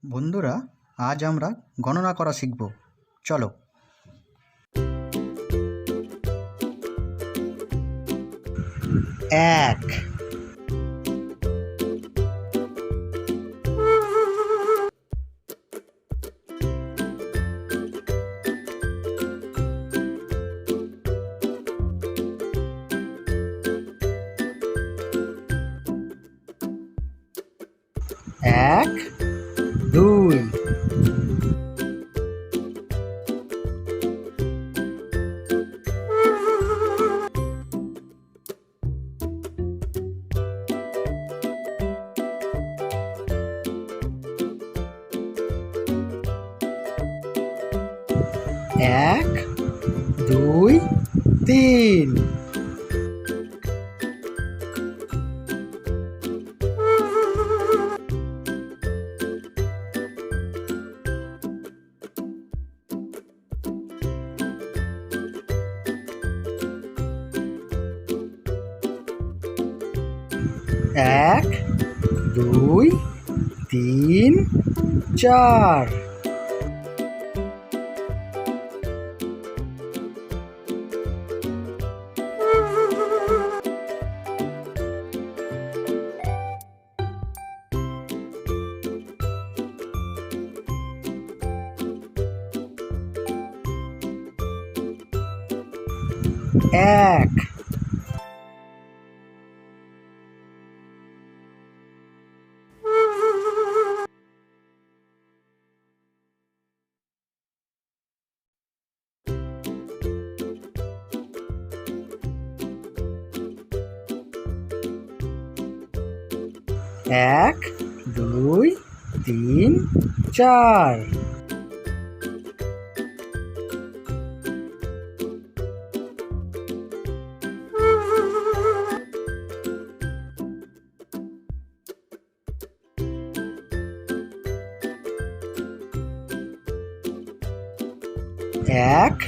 বন্ধুরা, আজ আমরা গণনা করা শিখব। চলো। এক, এক, দুই, এক, দুই, তিন, এক, দুই, তিন, চার, এক, এক, দুই, তিন, চার, এক,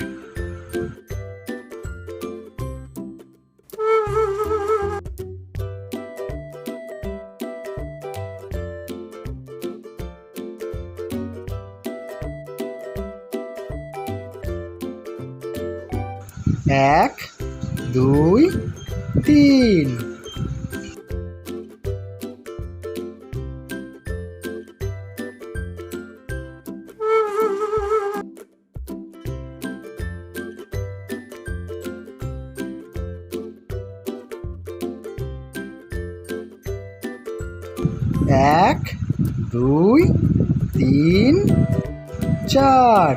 এক, দুই, তিন, এক, দুই, তিন, চার,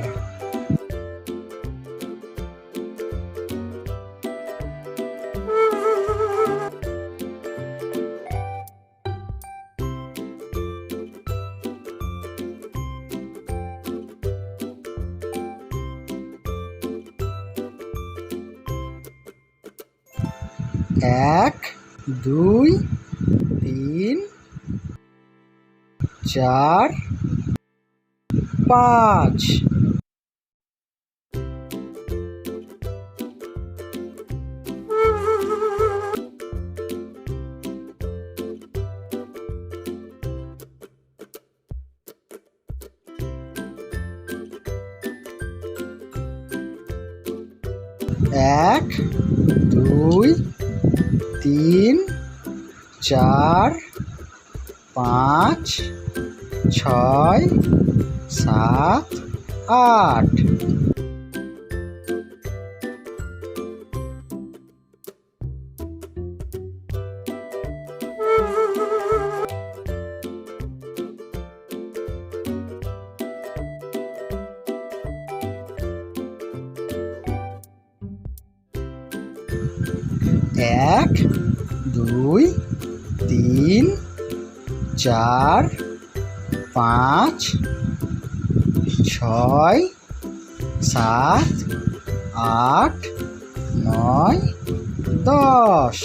এক, দুই, তিন, চার, পাঁচ, এক, দুই, তিন, চার, পাঁচ, ছয়, সাত, আট, এক, দুই, তিন, চার, পাঁচ, ছয়, সাত, আট, নয়, 10।